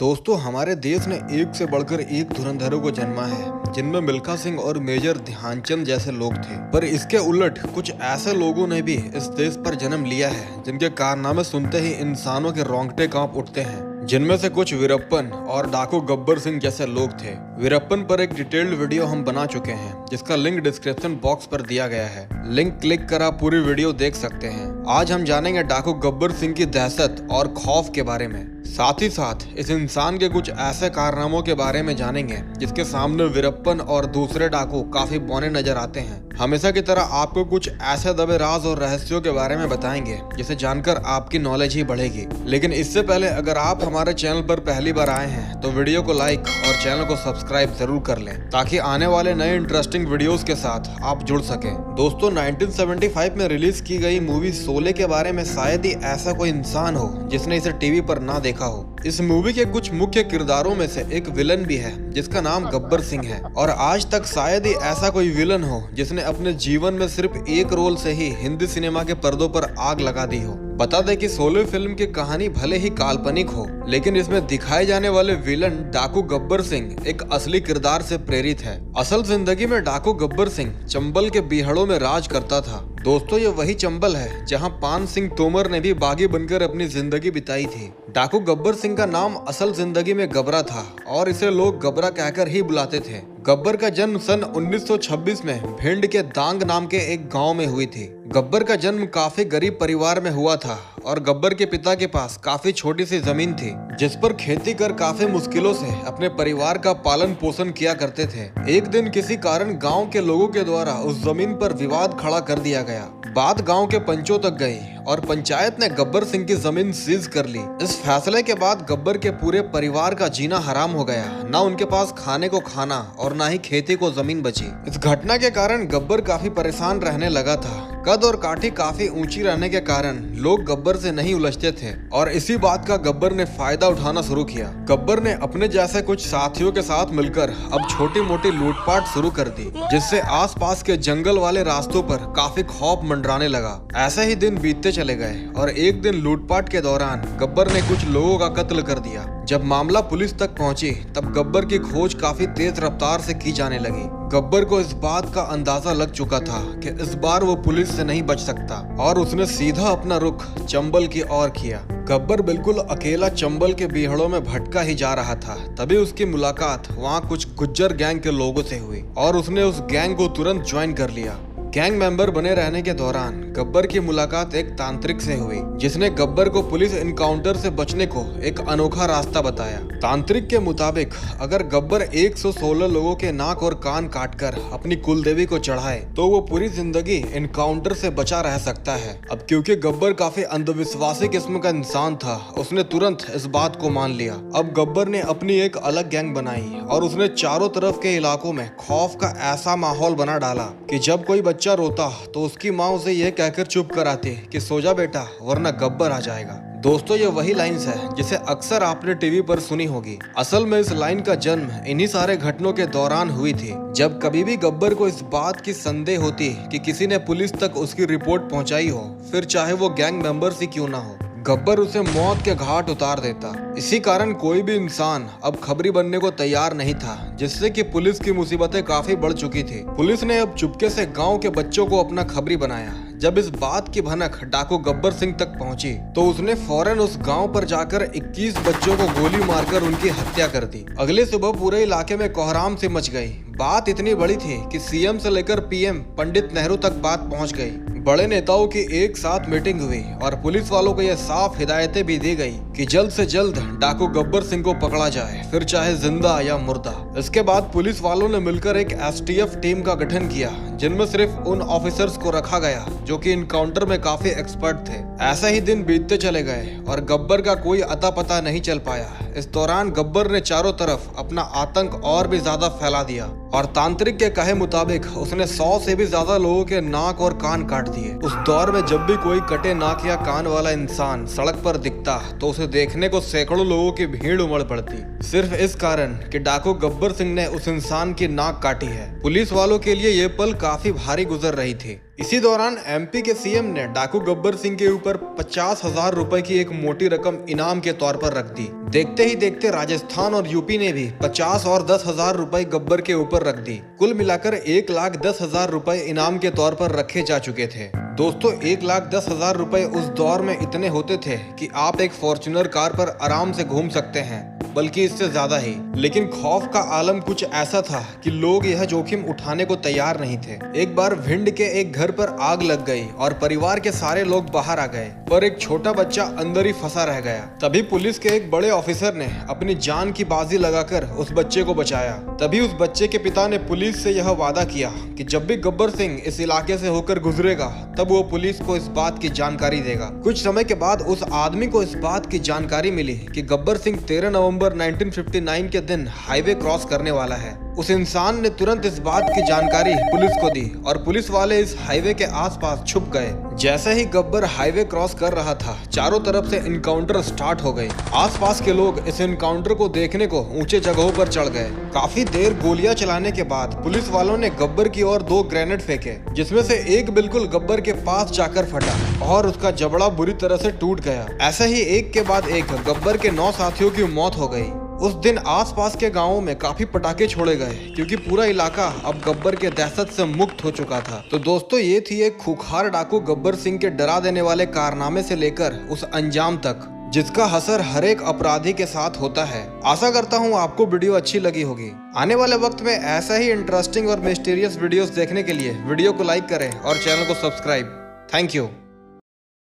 दोस्तों, हमारे देश ने एक से बढ़कर एक धुरंधरों को जन्मा है, जिनमें मिल्खा सिंह और मेजर ध्यानचंद जैसे लोग थे। पर इसके उलट कुछ ऐसे लोगों ने भी इस देश पर जन्म लिया है जिनके कारनामे सुनते ही इंसानों के रोंगटे कांप उठते हैं। जिनमें से कुछ वीरप्पन और डाकू गब्बर सिंह जैसे लोग थे। वीरप्पन पर एक डिटेल्ड वीडियो हम बना चुके हैं, जिसका लिंक डिस्क्रिप्शन बॉक्स पर दिया गया है। लिंक क्लिक कर आप पूरी वीडियो देख सकते हैं। आज हम जानेंगे डाकू गब्बर सिंह की दहशत और खौफ के बारे में। साथ ही साथ इस इंसान के कुछ ऐसे कारनामों के बारे में जानेंगे जिसके सामने वीरप्पन और दूसरे डाकू काफी बौने नजर आते हैं। हमेशा की तरह आपको कुछ ऐसे दबे राज और रहस्यों के बारे में बताएंगे जिसे जानकर आपकी नॉलेज ही बढ़ेगी। लेकिन इससे पहले अगर आप हमारे चैनल पर पहली बार आए हैं तो वीडियो को लाइक और चैनल को सब्सक्राइब जरूर कर लें, ताकि आने वाले नए इंटरेस्टिंग वीडियोस के साथ आप जुड़ सकें। दोस्तों, 1975 में रिलीज की गई मूवी शोले के बारे में शायद ही ऐसा कोई इंसान हो जिसने इसे टीवी पर ना देखा हो। इस मूवी के कुछ मुख्य किरदारों में से एक विलन भी है जिसका नाम गब्बर सिंह है, और आज तक शायद ही ऐसा कोई विलन हो जिसने अपने जीवन में सिर्फ एक रोल से ही हिंदी सिनेमा के पर्दों पर आग लगा दी हो। बता दें कि शोले फिल्म की कहानी भले ही काल्पनिक हो, लेकिन इसमें दिखाए जाने वाले विलन डाकू गब्बर सिंह एक असली किरदार से प्रेरित है। असल जिंदगी में डाकू गब्बर सिंह चंबल के बीहड़ों में राज करता था। दोस्तों, ये वही चंबल है जहां पान सिंह तोमर ने भी बागी बनकर अपनी जिंदगी बिताई थी। डाकू गब्बर सिंह का नाम असल जिंदगी में गबरा था और इसे लोग गबरा कहकर ही बुलाते थे। गब्बर का जन्म सन 1926 में भिंड के दांग नाम के एक गांव में हुई थी। गब्बर का जन्म काफी गरीब परिवार में हुआ था और गब्बर के पिता के पास काफी छोटी सी जमीन थी, जिस पर खेती कर काफी मुश्किलों से अपने परिवार का पालन पोषण किया करते थे। एक दिन किसी कारण गांव के लोगों के द्वारा उस जमीन पर विवाद खड़ा कर दिया गया। बात गांव के पंचों तक गई और पंचायत ने गब्बर सिंह की जमीन सीज कर ली। इस फैसले के बाद गब्बर के पूरे परिवार का जीना हराम हो गया। ना उनके पास खाने को खाना और ना ही खेती को जमीन बची। इस घटना के कारण गब्बर काफी परेशान रहने लगा था। कद और काठी काफी ऊंची रहने के कारण लोग गब्बर से नहीं उलझते थे और इसी बात का गब्बर ने फायदा उठाना शुरू किया। गब्बर ने अपने जैसे कुछ साथियों के साथ मिलकर अब छोटी मोटी लूटपाट शुरू कर दी, जिससे आसपास के जंगल वाले रास्तों पर काफी खौफ मंडराने लगा। ऐसे ही दिन बीतते चले गए और एक दिन लूटपाट के दौरान गब्बर ने कुछ लोगों का कत्ल कर दिया। जब मामला पुलिस तक पहुंची तब गब्बर की खोज काफी तेज रफ्तार से की जाने लगी। गब्बर को इस बात का अंदाजा लग चुका था कि इस बार वो पुलिस से नहीं बच सकता और उसने सीधा अपना रुख चंबल की ओर किया। गब्बर बिल्कुल अकेला चंबल के बीहड़ों में भटका ही जा रहा था। तभी उसकी मुलाकात वहाँ कुछ गुज्जर गैंग के लोगों से हुई और उसने उस गैंग को तुरंत ज्वाइन कर लिया। गैंग मेंबर बने रहने के दौरान गब्बर की मुलाकात एक तांत्रिक से हुई, जिसने गब्बर को पुलिस इनकाउंटर से बचने को एक अनोखा रास्ता बताया। तांत्रिक के मुताबिक अगर गब्बर 116 लोगों के नाक और कान काटकर अपनी कुलदेवी को चढ़ाए तो वो पूरी जिंदगी इनकाउंटर से बचा रह सकता है। अब क्योंकि गब्बर काफी अंधविश्वासी किस्म का इंसान था, उसने तुरंत इस बात को मान लिया। अब गब्बर ने अपनी एक अलग गैंग बनाई और उसने चारों तरफ के इलाकों में खौफ का ऐसा माहौल बना डाला कि जब कोई बच्चा रोता तो उसकी माँ उसे यह कहकर चुप कराती कि सो जा बेटा, वरना गब्बर आ जाएगा। दोस्तों, ये वही लाइन्स है जिसे अक्सर आपने टीवी पर सुनी होगी। असल में इस लाइन का जन्म इन्हीं सारे घटनों के दौरान हुई थी। जब कभी भी गब्बर को इस बात की संदेह होती कि किसी ने पुलिस तक उसकी रिपोर्ट पहुंचाई हो, फिर चाहे वो गैंग मेंबर्स ही क्यों ना हो, गब्बर उसे मौत के घाट उतार देता। इसी कारण कोई भी इंसान अब खबरी बनने को तैयार नहीं था, जिससे कि पुलिस की मुसीबतें काफी बढ़ चुकी थी। पुलिस ने अब चुपके से गांव के बच्चों को अपना खबरी बनाया। जब इस बात की भनक डाकू गब्बर सिंह तक पहुंची तो उसने फौरन उस गांव पर जाकर 21 बच्चों को गोली मारकर उनकी हत्या कर दी। अगली सुबह पूरे इलाके में कोहराम सी मच गई। बात इतनी बड़ी थी कि सीएम से लेकर पीएम पंडित नेहरू तक बात पहुंच गई। बड़े नेताओं की एक साथ मीटिंग हुई और पुलिस वालों को यह साफ हिदायतें भी दी गई कि जल्द से जल्द डाकू गब्बर सिंह को पकड़ा जाए, फिर चाहे जिंदा या मुर्दा। इसके बाद पुलिस वालों ने मिलकर एक एसटीएफ टीम का गठन किया, जिनमें सिर्फ उन ऑफिसर्स को रखा गया जो कि इनकाउंटर में काफी एक्सपर्ट थे। ऐसे ही दिन बीतते चले गए और गब्बर का कोई अता पता नहीं चल पाया। इस दौरान गब्बर ने चारों तरफ अपना आतंक और भी ज्यादा फैला दिया और तांत्रिक के कहे मुताबिक उसने 100 से भी ज्यादा लोगों के नाक और कान काट दिए। उस दौर में जब भी कोई कटे नाक या कान वाला इंसान सड़क पर दिखता तो उसे देखने को सैकड़ों लोगों की भीड़ उमड़ पड़ती, सिर्फ इस कारण कि डाकू गब्बर सिंह ने उस इंसान की नाक काटी है। पुलिस वालों के लिए ये पल काफी भारी गुजर रही थी। इसी दौरान एमपी के सीएम ने डाकू गब्बर सिंह के ऊपर 50,000 रुपए की एक मोटी रकम इनाम के तौर पर रख दी। देखते ही देखते राजस्थान और यूपी ने भी 50 और 10,000 रुपए गब्बर के ऊपर रख दी। कुल मिलाकर 1,10,000 रुपए इनाम के तौर पर रखे जा चुके थे। दोस्तों 1,10,000 रुपए उस दौर में इतने होते थे कि आप एक फॉर्च्यूनर कार पर आराम से घूम सकते हैं, बल्कि इससे ज्यादा ही। लेकिन खौफ का आलम कुछ ऐसा था कि लोग यह जोखिम उठाने को तैयार नहीं थे। एक बार भिंड के एक घर पर आग लग गई और परिवार के सारे लोग बाहर आ गए, पर एक छोटा बच्चा अंदर ही फंसा रह गया। तभी पुलिस के एक बड़े ऑफिसर ने अपनी जान की बाजी लगाकर उस बच्चे को बचाया। तभी उस बच्चे के पिता ने पुलिस से यह वादा किया कि जब भी गब्बर सिंह इस इलाके से होकर गुजरेगा तब वो पुलिस को इस बात की जानकारी देगा। कुछ समय के बाद उस आदमी को इस बात की जानकारी मिली कि गब्बर सिंह 13 नवंबर 1959 के दिन हाईवे क्रॉस करने वाला है। उस इंसान ने तुरंत इस बात की जानकारी पुलिस को दी और पुलिस वाले इस हाईवे के आसपास छुप गए। जैसे ही गब्बर हाईवे क्रॉस कर रहा था, चारों तरफ से इनकाउंटर स्टार्ट हो गई। आसपास के लोग इस इनकाउंटर को देखने को ऊंचे जगहों पर चढ़ गए। काफी देर गोलियां चलाने के बाद पुलिस वालों ने गब्बर की ओर 2 ग्रेनेड फेंके, जिसमें से एक बिल्कुल गब्बर के पास जाकर फटा और उसका जबड़ा बुरी तरह से टूट गया। ऐसे ही एक के बाद एक गब्बर के 9 साथियों की मौत हो गई। उस दिन आसपास के गांवों में काफी पटाखे छोड़े गए, क्योंकि पूरा इलाका अब गब्बर के दहशत से मुक्त हो चुका था। तो दोस्तों ये थी एक खूंखार डाकू गब्बर सिंह के डरा देने वाले कारनामे से लेकर उस अंजाम तक, जिसका असर हर एक अपराधी के साथ होता है। आशा करता हूँ आपको वीडियो अच्छी लगी होगी। आने वाले वक्त में ऐसा ही इंटरेस्टिंग और मिस्टीरियस वीडियोस देखने के लिए वीडियो को लाइक करें और चैनल को सब्सक्राइब। Thank you.